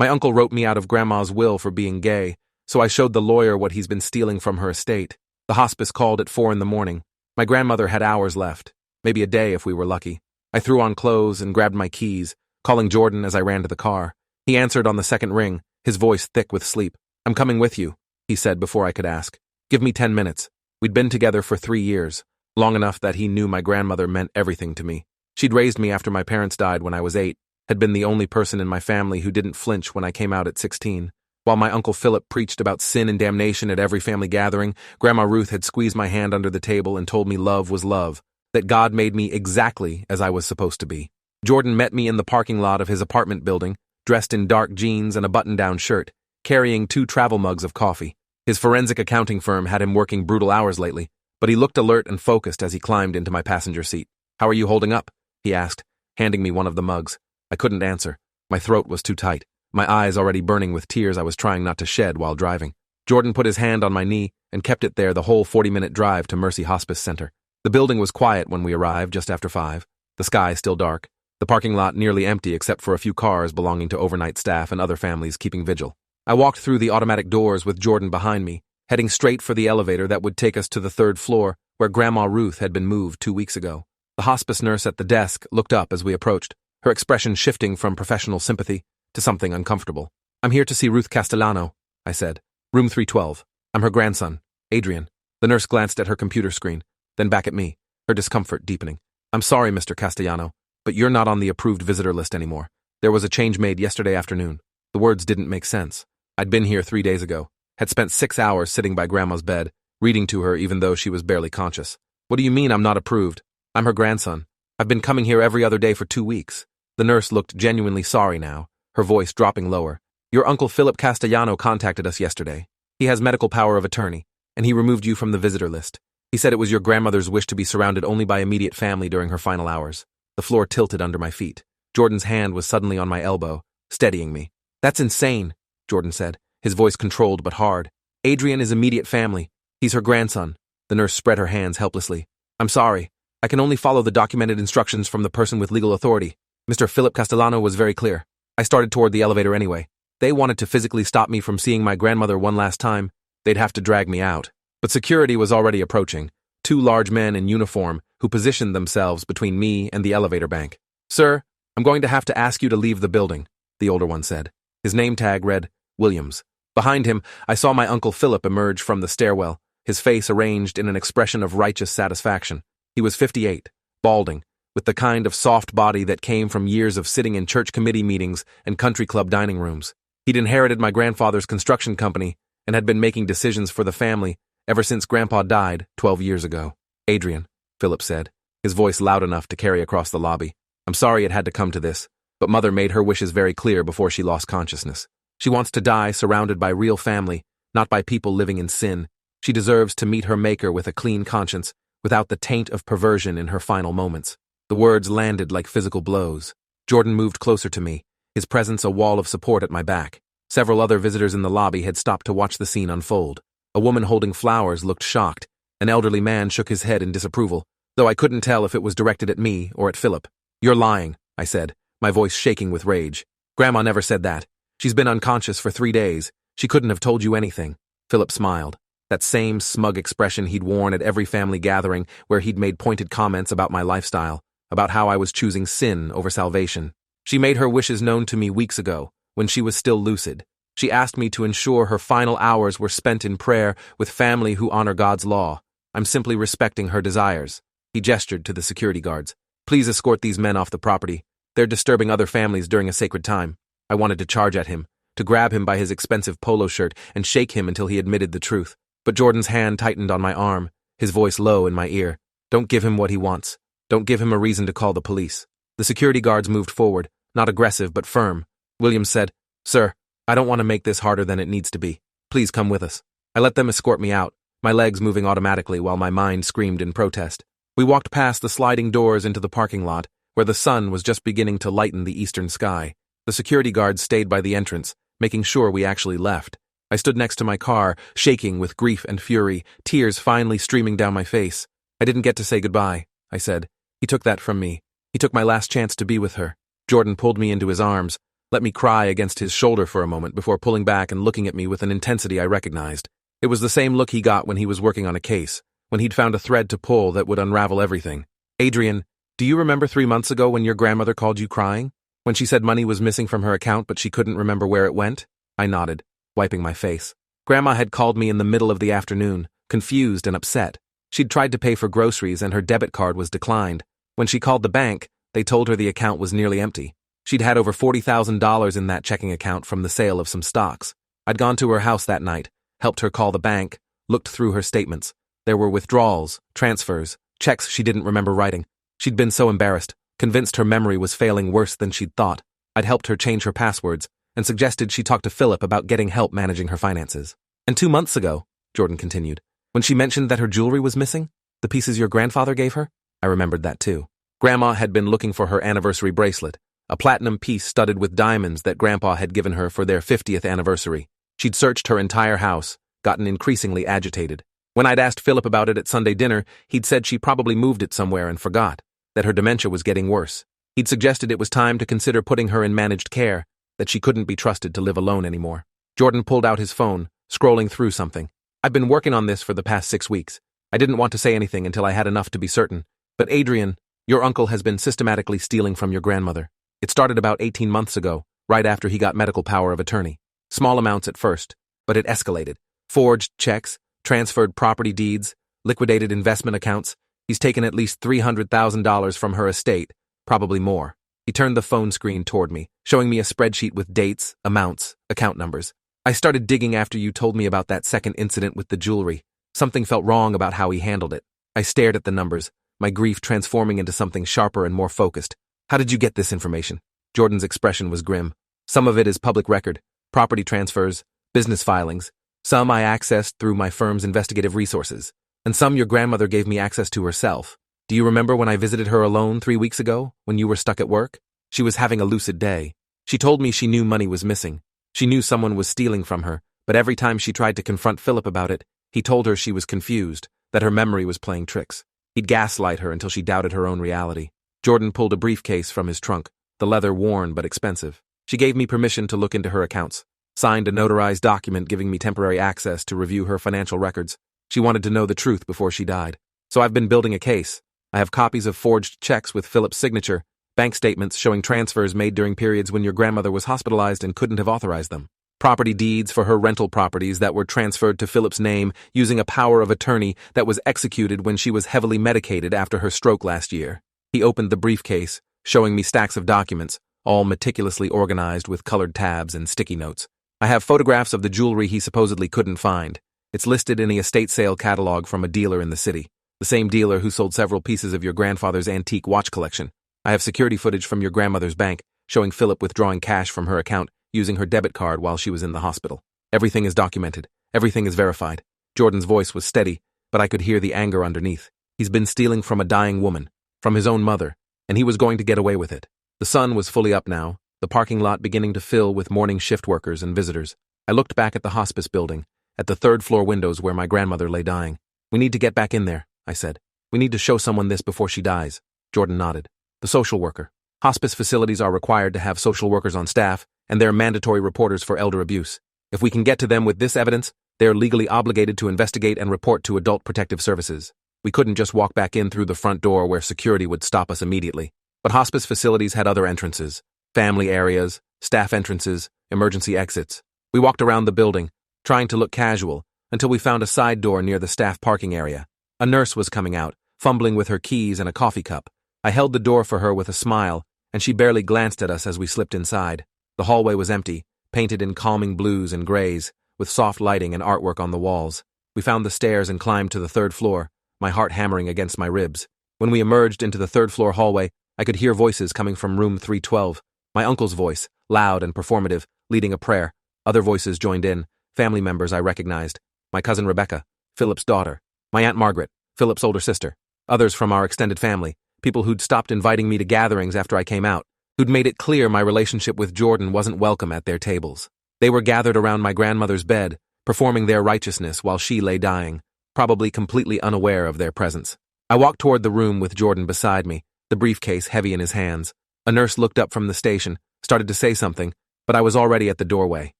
My uncle wrote me out of Grandma's will for being gay, so I showed the lawyer what he's been stealing from her estate. The hospice called at 4 in the morning. My grandmother had hours left, maybe a day if we were lucky. I threw on clothes and grabbed my keys, calling Jordan as I ran to the car. He answered on the second ring, his voice thick with sleep. "I'm coming with you," he said before I could ask. "Give me 10 minutes. We'd been together for 3 years, long enough that he knew my grandmother meant everything to me. She'd raised me after my parents died when I was 8, had been the only person in my family who didn't flinch when I came out at 16. While my Uncle Philip preached about sin and damnation at every family gathering, Grandma Ruth had squeezed my hand under the table and told me love was love, that God made me exactly as I was supposed to be. Jordan met me in the parking lot of his apartment building, dressed in dark jeans and a button-down shirt, carrying 2 travel mugs of coffee. His forensic accounting firm had him working brutal hours lately, but he looked alert and focused as he climbed into my passenger seat. "How are you holding up?" he asked, handing me one of the mugs. I couldn't answer. My throat was too tight, my eyes already burning with tears I was trying not to shed while driving. Jordan put his hand on my knee and kept it there the whole 40-minute drive to Mercy Hospice Center. The building was quiet when we arrived just after 5, the sky still dark, the parking lot nearly empty except for a few cars belonging to overnight staff and other families keeping vigil. I walked through the automatic doors with Jordan behind me, heading straight for the elevator that would take us to the 3rd floor where Grandma Ruth had been moved 2 weeks ago. The hospice nurse at the desk looked up as we approached, her expression shifting from professional sympathy to something uncomfortable. "I'm here to see Ruth Castellano," I said. "Room 312. I'm her grandson, Adrian." The nurse glanced at her computer screen, then back at me, her discomfort deepening. "I'm sorry, Mr. Castellano, but you're not on the approved visitor list anymore. There was a change made yesterday afternoon." The words didn't make sense. I'd been here 3 days ago, had spent 6 hours sitting by Grandma's bed, reading to her even though she was barely conscious. "What do you mean I'm not approved? I'm her grandson. I've been coming here every other day for 2 weeks. The nurse looked genuinely sorry now, her voice dropping lower. "Your Uncle Philip Castellano contacted us yesterday. He has medical power of attorney, and he removed you from the visitor list. He said it was your grandmother's wish to be surrounded only by immediate family during her final hours." The floor tilted under my feet. Jordan's hand was suddenly on my elbow, steadying me. "That's insane," Jordan said, his voice controlled but hard. "Adrian is immediate family. He's her grandson." The nurse spread her hands helplessly. "I'm sorry. I can only follow the documented instructions from the person with legal authority. Mr. Philip Castellano was very clear. I started toward the elevator anyway. They wanted to physically stop me from seeing my grandmother one last time. They'd have to drag me out. But security was already approaching, 2 large men in uniform who positioned themselves between me and the elevator bank. "Sir, I'm going to have to ask you to leave the building," the older one said. His name tag read Williams. Behind him, I saw my Uncle Philip emerge from the stairwell, his face arranged in an expression of righteous satisfaction. He was 58, balding, with the kind of soft body that came from years of sitting in church committee meetings and country club dining rooms. He'd inherited my grandfather's construction company and had been making decisions for the family ever since Grandpa died 12 years ago. "Adrian," Philip said, his voice loud enough to carry across the lobby. "I'm sorry it had to come to this, but Mother made her wishes very clear before she lost consciousness. She wants to die surrounded by real family, not by people living in sin. She deserves to meet her Maker with a clean conscience, without the taint of perversion in her final moments." The words landed like physical blows. Jordan moved closer to me, his presence a wall of support at my back. Several other visitors in the lobby had stopped to watch the scene unfold. A woman holding flowers looked shocked. An elderly man shook his head in disapproval, though I couldn't tell if it was directed at me or at Philip. "You're lying," I said, my voice shaking with rage. "Grandma never said that. She's been unconscious for 3 days. She couldn't have told you anything." Philip smiled, that same smug expression he'd worn at every family gathering where he'd made pointed comments about my lifestyle, about how I was choosing sin over salvation. "She made her wishes known to me weeks ago, when she was still lucid. She asked me to ensure her final hours were spent in prayer with family who honor God's law. I'm simply respecting her desires." He gestured to the security guards. "Please escort these men off the property. They're disturbing other families during a sacred time." I wanted to charge at him, to grab him by his expensive polo shirt and shake him until he admitted the truth. But Jordan's hand tightened on my arm, his voice low in my ear. "Don't give him what he wants. Don't give him a reason to call the police." The security guards moved forward, not aggressive but firm. Williams said, "Sir, I don't want to make this harder than it needs to be. Please come with us." I let them escort me out, my legs moving automatically while my mind screamed in protest. We walked past the sliding doors into the parking lot, where the sun was just beginning to lighten the eastern sky. The security guards stayed by the entrance, making sure we actually left. I stood next to my car, shaking with grief and fury, tears finally streaming down my face. "I didn't get to say goodbye," I said. "He took that from me. He took my last chance to be with her." Jordan pulled me into his arms, let me cry against his shoulder for a moment before pulling back and looking at me with an intensity I recognized. It was the same look he got when he was working on a case, when he'd found a thread to pull that would unravel everything. Adrian, do you remember 3 months ago when your grandmother called you crying? When she said money was missing from her account but she couldn't remember where it went? I nodded, wiping my face. Grandma had called me in the middle of the afternoon, confused and upset. She'd tried to pay for groceries and her debit card was declined. When she called the bank, they told her the account was nearly empty. She'd had over $40,000 in that checking account from the sale of some stocks. I'd gone to her house that night, helped her call the bank, looked through her statements. There were withdrawals, transfers, checks she didn't remember writing. She'd been so embarrassed, convinced her memory was failing worse than she'd thought. I'd helped her change her passwords and suggested she talk to Philip about getting help managing her finances. And 2 months ago, Jordan continued, when she mentioned that her jewelry was missing, the pieces your grandfather gave her, I remembered that too. Grandma had been looking for her anniversary bracelet, a platinum piece studded with diamonds that Grandpa had given her for their 50th anniversary. She'd searched her entire house, gotten increasingly agitated. When I'd asked Philip about it at Sunday dinner, he'd said she probably moved it somewhere and forgot, that her dementia was getting worse. He'd suggested it was time to consider putting her in managed care, that she couldn't be trusted to live alone anymore. Jordan pulled out his phone, scrolling through something. I've been working on this for the past 6 weeks. I didn't want to say anything until I had enough to be certain. But Adrian, your uncle has been systematically stealing from your grandmother. It started about 18 months ago, right after he got medical power of attorney. Small amounts at first, but it escalated. Forged checks, transferred property deeds, liquidated investment accounts. He's taken at least $300,000 from her estate, probably more. He turned the phone screen toward me, showing me a spreadsheet with dates, amounts, account numbers. I started digging after you told me about that second incident with the jewelry. Something felt wrong about how he handled it. I stared at the numbers, my grief transforming into something sharper and more focused. How did you get this information? Jordan's expression was grim. Some of it is public record, property transfers, business filings. Some I accessed through my firm's investigative resources, and some your grandmother gave me access to herself. Do you remember when I visited her alone 3 weeks ago, when you were stuck at work? She was having a lucid day. She told me she knew money was missing. She knew someone was stealing from her, but every time she tried to confront Philip about it, he told her she was confused, that her memory was playing tricks. He'd gaslight her until she doubted her own reality. Jordan pulled a briefcase from his trunk, the leather worn but expensive. She gave me permission to look into her accounts, signed a notarized document giving me temporary access to review her financial records. She wanted to know the truth before she died. So I've been building a case. I have copies of forged checks with Philip's signature, bank statements showing transfers made during periods when your grandmother was hospitalized and couldn't have authorized them. Property deeds for her rental properties that were transferred to Philip's name using a power of attorney that was executed when she was heavily medicated after her stroke last year. He opened the briefcase, showing me stacks of documents, all meticulously organized with colored tabs and sticky notes. I have photographs of the jewelry he supposedly couldn't find. It's listed in the estate sale catalog from a dealer in the city, the same dealer who sold several pieces of your grandfather's antique watch collection. I have security footage from your grandmother's bank, showing Philip withdrawing cash from her account using her debit card while she was in the hospital. Everything is documented. Everything is verified. Jordan's voice was steady, but I could hear the anger underneath. He's been stealing from a dying woman, from his own mother, and he was going to get away with it. The sun was fully up now, the parking lot beginning to fill with morning shift workers and visitors. I looked back at the hospice building, at the third-floor windows where my grandmother lay dying. We need to get back in there, I said. We need to show someone this before she dies. Jordan nodded. The social worker. Hospice facilities are required to have social workers on staff, and they're mandatory reporters for elder abuse. If we can get to them with this evidence, they are legally obligated to investigate and report to Adult Protective Services. We couldn't just walk back in through the front door where security would stop us immediately. But hospice facilities had other entrances, family areas, staff entrances, emergency exits. We walked around the building, trying to look casual, until we found a side door near the staff parking area. A nurse was coming out, fumbling with her keys and a coffee cup. I held the door for her with a smile, and she barely glanced at us as we slipped inside. The hallway was empty, painted in calming blues and grays, with soft lighting and artwork on the walls. We found the stairs and climbed to the third floor, my heart hammering against my ribs. When we emerged into the third-floor hallway, I could hear voices coming from room 312. My uncle's voice, loud and performative, leading a prayer. Other voices joined in, family members I recognized. My cousin Rebecca, Philip's daughter. My Aunt Margaret, Philip's older sister. Others from our extended family, people who'd stopped inviting me to gatherings after I came out, who'd made it clear my relationship with Jordan wasn't welcome at their tables. They were gathered around my grandmother's bed, performing their righteousness while she lay dying, probably completely unaware of their presence. I walked toward the room with Jordan beside me, the briefcase heavy in his hands. A nurse looked up from the station, started to say something, but I was already at the doorway.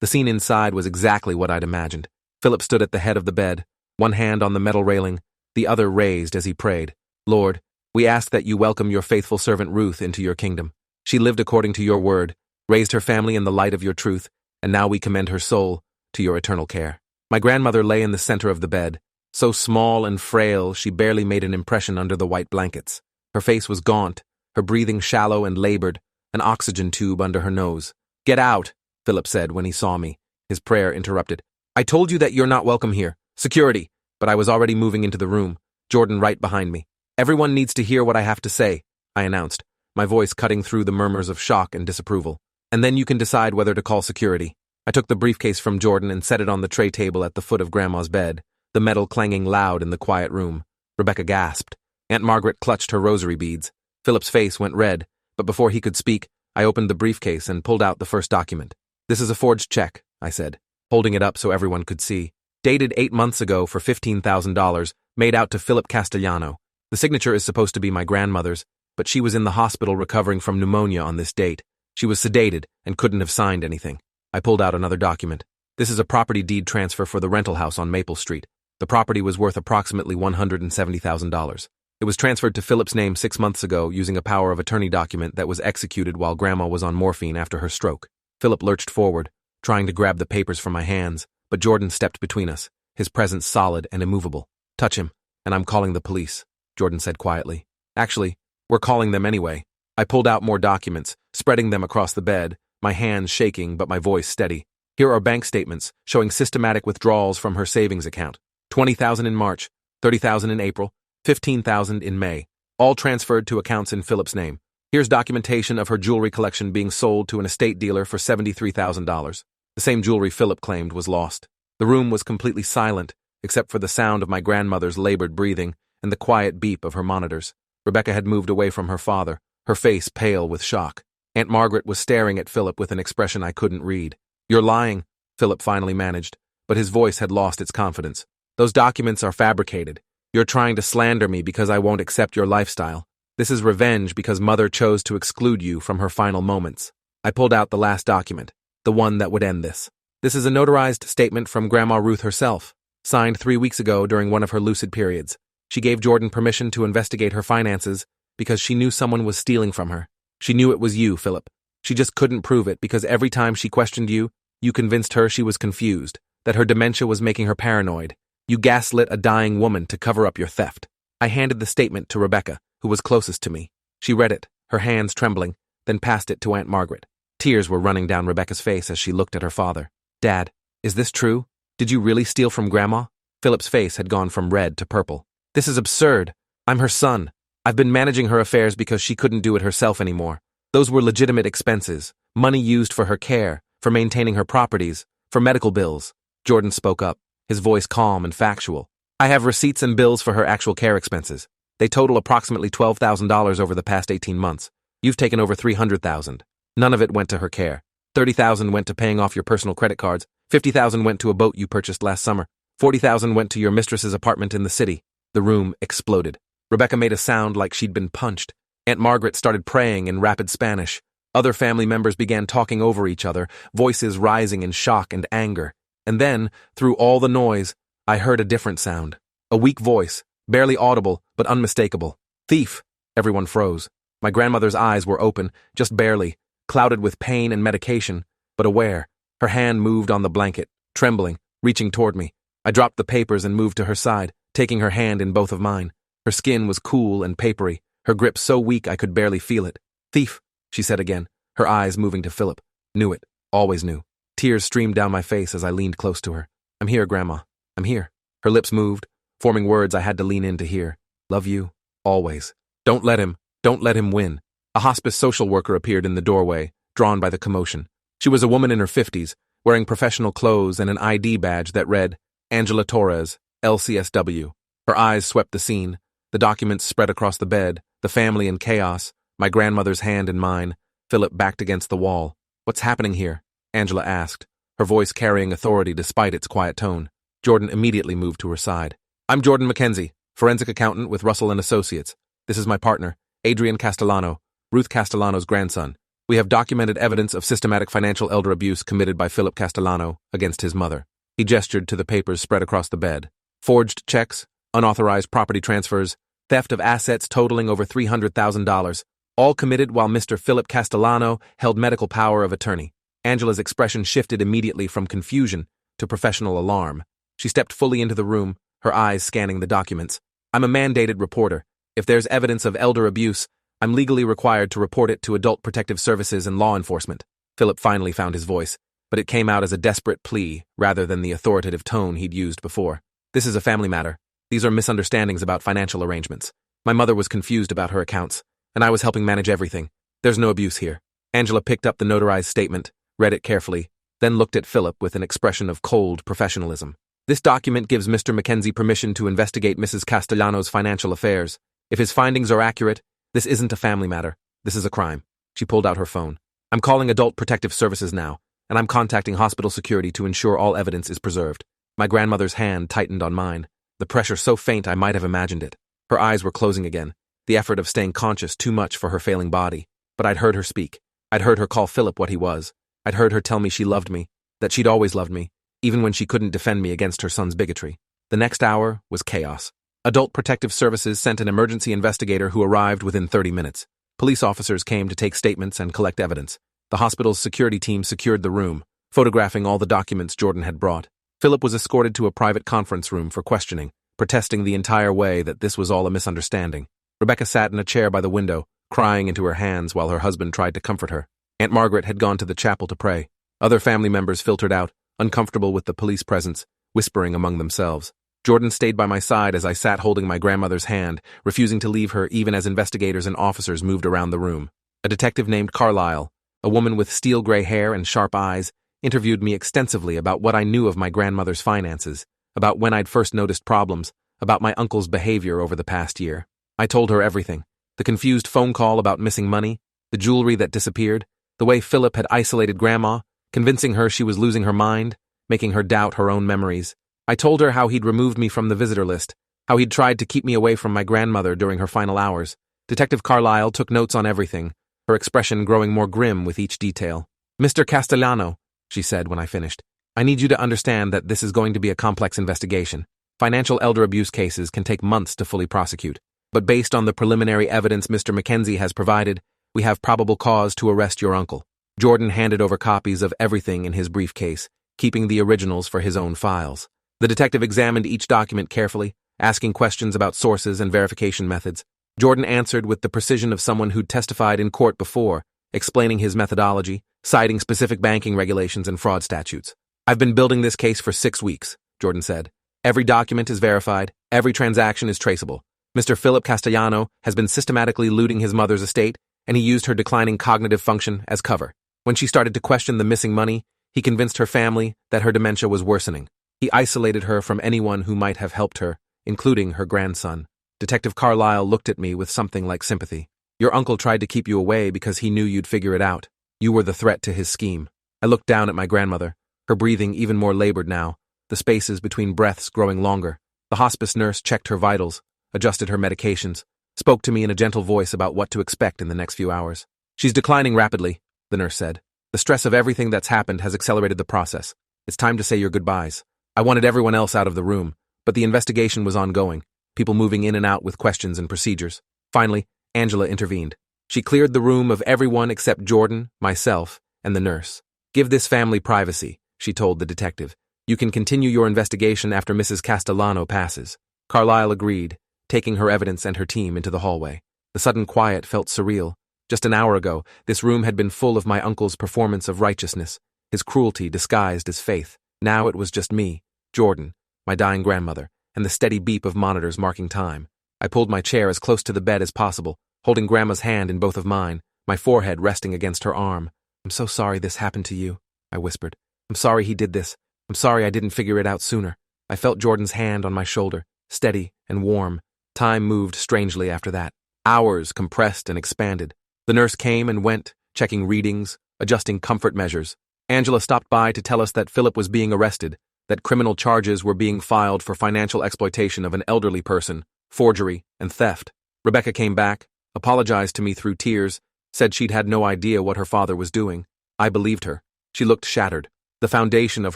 The scene inside was exactly what I'd imagined. Philip stood at the head of the bed, one hand on the metal railing, the other raised as he prayed. Lord, we ask that you welcome your faithful servant Ruth into your kingdom. She lived according to your word, raised her family in the light of your truth, and now we commend her soul to your eternal care. My grandmother lay in the center of the bed, so small and frail she barely made an impression under the white blankets. Her face was gaunt, her breathing shallow and labored, an oxygen tube under her nose. Get out, Philip said when he saw me, his prayer interrupted. I told you that you're not welcome here. Security. But I was already moving into the room, Jordan right behind me. Everyone needs to hear what I have to say, I announced, my voice cutting through the murmurs of shock and disapproval. And then you can decide whether to call security. I took the briefcase from Jordan and set it on the tray table at the foot of Grandma's bed, the metal clanging loud in the quiet room. Rebecca gasped. Aunt Margaret clutched her rosary beads. Philip's face went red, but before he could speak, I opened the briefcase and pulled out the first document. This is a forged check, I said, holding it up so everyone could see. Dated 8 months ago for $15,000, made out to Philip Castellano. The signature is supposed to be my grandmother's, but she was in the hospital recovering from pneumonia on this date. She was sedated and couldn't have signed anything. I pulled out another document. This is a property deed transfer for the rental house on Maple Street. The property was worth approximately $170,000. It was transferred to Philip's name 6 months ago using a power of attorney document that was executed while Grandma was on morphine after her stroke. Philip lurched forward, trying to grab the papers from my hands, but Jordan stepped between us, his presence solid and immovable. Touch him, and I'm calling the police, Jordan said quietly. Actually, we're calling them anyway. I pulled out more documents, spreading them across the bed, my hands shaking but my voice steady. Here are bank statements showing systematic withdrawals from her savings account. $20,000 in March, $30,000 in April, $15,000 in May, all transferred to accounts in Philip's name. Here's documentation of her jewelry collection being sold to an estate dealer for $73,000. The same jewelry Philip claimed was lost. The room was completely silent, except for the sound of my grandmother's labored breathing and the quiet beep of her monitors. Rebecca had moved away from her father, her face pale with shock. Aunt Margaret was staring at Philip with an expression I couldn't read. You're lying, Philip finally managed, but his voice had lost its confidence. Those documents are fabricated. You're trying to slander me because I won't accept your lifestyle. This is revenge because Mother chose to exclude you from her final moments. I pulled out the last document, the one that would end this. This is a notarized statement from Grandma Ruth herself, signed 3 weeks ago during one of her lucid periods. She gave Jordan permission to investigate her finances because she knew someone was stealing from her. She knew it was you, Philip. She just couldn't prove it because every time she questioned you, you convinced her she was confused, that her dementia was making her paranoid. You gaslit a dying woman to cover up your theft. I handed the statement to Rebecca, who was closest to me. She read it, her hands trembling, then passed it to Aunt Margaret. Tears were running down Rebecca's face as she looked at her father. Dad, is this true? Did you really steal from Grandma? Philip's face had gone from red to purple. This is absurd. I'm her son. I've been managing her affairs because she couldn't do it herself anymore. Those were legitimate expenses, money used for her care, for maintaining her properties, for medical bills. Jordan spoke up, his voice calm and factual. I have receipts and bills for her actual care expenses. They total approximately $12,000 over the past 18 months. You've taken over $300,000. None of it went to her care. $30,000 went to paying off your personal credit cards. $50,000 went to a boat you purchased last summer. $40,000 went to your mistress's apartment in the city. The room exploded. Rebecca made a sound like she'd been punched. Aunt Margaret started praying in rapid Spanish. Other family members began talking over each other, voices rising in shock and anger. And then, through all the noise, I heard a different sound. A weak voice, barely audible but unmistakable. Thief! Everyone froze. My grandmother's eyes were open, just barely, clouded with pain and medication, but aware. Her hand moved on the blanket, trembling, reaching toward me. I dropped the papers and moved to her side, taking her hand in both of mine. Her skin was cool and papery, her grip so weak I could barely feel it. Thief, she said again, her eyes moving to Philip. Knew it, always knew. Tears streamed down my face as I leaned close to her. I'm here, Grandma. I'm here. Her lips moved, forming words I had to lean in to hear. Love you, always. Don't let him win. A hospice social worker appeared in the doorway, drawn by the commotion. She was a woman in her 50s, wearing professional clothes and an ID badge that read, Angela Torres, LCSW. Her eyes swept the scene, the documents spread across the bed, the family in chaos, my grandmother's hand in mine, Philip backed against the wall. What's happening here? Angela asked, her voice carrying authority despite its quiet tone. Jordan immediately moved to her side. I'm Jordan McKenzie, forensic accountant with Russell & Associates. This is my partner, Adrian Castellano, Ruth Castellano's grandson. We have documented evidence of systematic financial elder abuse committed by Philip Castellano against his mother. He gestured to the papers spread across the bed. Forged checks, unauthorized property transfers, theft of assets totaling over $300,000, all committed while Mr. Philip Castellano held medical power of attorney. Angela's expression shifted immediately from confusion to professional alarm. She stepped fully into the room, her eyes scanning the documents. I'm a mandated reporter. If there's evidence of elder abuse, I'm legally required to report it to Adult Protective Services and law enforcement. Philip finally found his voice, but it came out as a desperate plea rather than the authoritative tone he'd used before. This is a family matter. These are misunderstandings about financial arrangements. My mother was confused about her accounts, and I was helping manage everything. There's no abuse here. Angela picked up the notarized statement, read it carefully, then looked at Philip with an expression of cold professionalism. This document gives Mr. Mackenzie permission to investigate Mrs. Castellano's financial affairs. If his findings are accurate, this isn't a family matter. This is a crime. She pulled out her phone. I'm calling Adult Protective Services now, and I'm contacting hospital security to ensure all evidence is preserved. My grandmother's hand tightened on mine, the pressure so faint I might have imagined it. Her eyes were closing again, the effort of staying conscious too much for her failing body. But I'd heard her speak. I'd heard her call Philip what he was. I'd heard her tell me she loved me, that she'd always loved me, even when she couldn't defend me against her son's bigotry. The next hour was chaos. Adult Protective Services sent an emergency investigator who arrived within 30 minutes. Police officers came to take statements and collect evidence. The hospital's security team secured the room, photographing all the documents Jordan had brought. Philip was escorted to a private conference room for questioning, protesting the entire way that this was all a misunderstanding. Rebecca sat in a chair by the window, crying into her hands while her husband tried to comfort her. Aunt Margaret had gone to the chapel to pray. Other family members filtered out, uncomfortable with the police presence, whispering among themselves. Jordan stayed by my side as I sat holding my grandmother's hand, refusing to leave her even as investigators and officers moved around the room. A detective named Carlisle, a woman with steel-gray hair and sharp eyes, interviewed me extensively about what I knew of my grandmother's finances, about when I'd first noticed problems, about my uncle's behavior over the past year. I told her everything. The confused phone call about missing money, the jewelry that disappeared, the way Philip had isolated Grandma, convincing her she was losing her mind, making her doubt her own memories. I told her how he'd removed me from the visitor list, how he'd tried to keep me away from my grandmother during her final hours. Detective Carlisle took notes on everything, her expression growing more grim with each detail. Mr. Castellano, she said when I finished, I need you to understand that this is going to be a complex investigation. Financial elder abuse cases can take months to fully prosecute, but based on the preliminary evidence Mr. Mackenzie has provided, we have probable cause to arrest your uncle. Jordan handed over copies of everything in his briefcase, keeping the originals for his own files. The detective examined each document carefully, asking questions about sources and verification methods. Jordan answered with the precision of someone who'd testified in court before, explaining his methodology, citing specific banking regulations and fraud statutes. I've been building this case for 6 weeks, Jordan said. Every document is verified, every transaction is traceable. Mr. Philip Castellano has been systematically looting his mother's estate, and he used her declining cognitive function as cover. When she started to question the missing money, he convinced her family that her dementia was worsening. He isolated her from anyone who might have helped her, including her grandson. Detective Carlisle looked at me with something like sympathy. Your uncle tried to keep you away because he knew you'd figure it out. You were the threat to his scheme. I looked down at my grandmother, her breathing even more labored now, the spaces between breaths growing longer. The hospice nurse checked her vitals, adjusted her medications, spoke to me in a gentle voice about what to expect in the next few hours. She's declining rapidly, the nurse said. The stress of everything that's happened has accelerated the process. It's time to say your goodbyes. I wanted everyone else out of the room, but the investigation was ongoing, people moving in and out with questions and procedures. Finally, Angela intervened. She cleared the room of everyone except Jordan, myself, and the nurse. Give this family privacy, she told the detective. You can continue your investigation after Mrs. Castellano passes. Carlisle agreed, taking her evidence and her team into the hallway. The sudden quiet felt surreal. Just an hour ago, this room had been full of my uncle's performance of righteousness, his cruelty disguised as faith. Now it was just me, Jordan, my dying grandmother, and the steady beep of monitors marking time. I pulled my chair as close to the bed as possible, holding Grandma's hand in both of mine, my forehead resting against her arm. I'm so sorry this happened to you, I whispered. I'm sorry he did this. I'm sorry I didn't figure it out sooner. I felt Jordan's hand on my shoulder, steady and warm. Time moved strangely after that. Hours compressed and expanded. The nurse came and went, checking readings, adjusting comfort measures. Angela stopped by to tell us that Philip was being arrested, that criminal charges were being filed for financial exploitation of an elderly person, forgery, and theft. Rebecca came back, apologized to me through tears, said she'd had no idea what her father was doing. I believed her. She looked shattered. The foundation of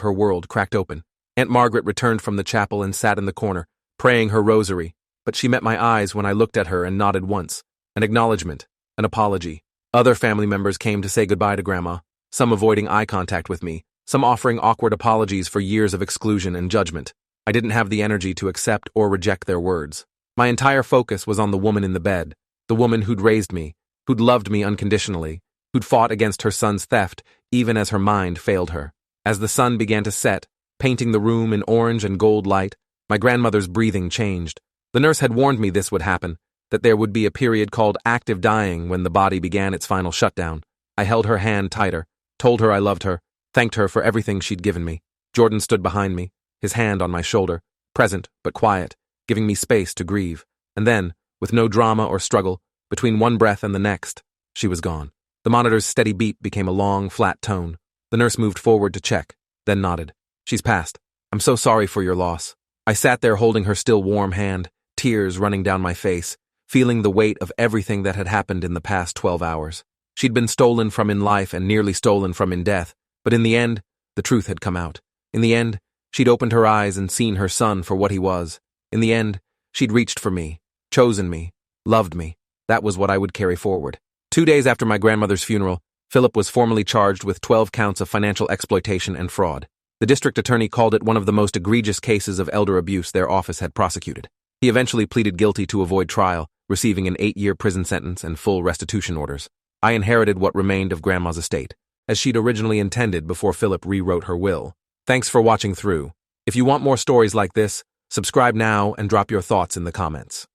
her world cracked open. Aunt Margaret returned from the chapel and sat in the corner, praying her rosary, but she met my eyes when I looked at her and nodded once. An acknowledgement, an apology. Other family members came to say goodbye to Grandma, some avoiding eye contact with me, some offering awkward apologies for years of exclusion and judgment. I didn't have the energy to accept or reject their words. My entire focus was on the woman in the bed, the woman who'd raised me, who'd loved me unconditionally, who'd fought against her son's theft even as her mind failed her. As the sun began to set, painting the room in orange and gold light, my grandmother's breathing changed. The nurse had warned me this would happen, that there would be a period called active dying when the body began its final shutdown. I held her hand tighter, told her I loved her, thanked her for everything she'd given me. Jordan stood behind me, his hand on my shoulder, present but quiet, giving me space to grieve. And then, with no drama or struggle, between one breath and the next, she was gone. The monitor's steady beep became a long, flat tone. The nurse moved forward to check, then nodded. She's passed. I'm so sorry for your loss. I sat there holding her still warm hand, tears running down my face, feeling the weight of everything that had happened in the past 12 hours. She'd been stolen from in life and nearly stolen from in death, but in the end, the truth had come out. In the end, she'd opened her eyes and seen her son for what he was. In the end, she'd reached for me, chosen me, loved me. That was what I would carry forward. 2 days after my grandmother's funeral, Philip was formally charged with 12 counts of financial exploitation and fraud. The district attorney called it one of the most egregious cases of elder abuse their office had prosecuted. He eventually pleaded guilty to avoid trial, receiving an 8-year prison sentence and full restitution orders. I inherited what remained of Grandma's estate, as she'd originally intended before Philip rewrote her will. Thanks for watching through. If you want more stories like this, subscribe now and drop your thoughts in the comments.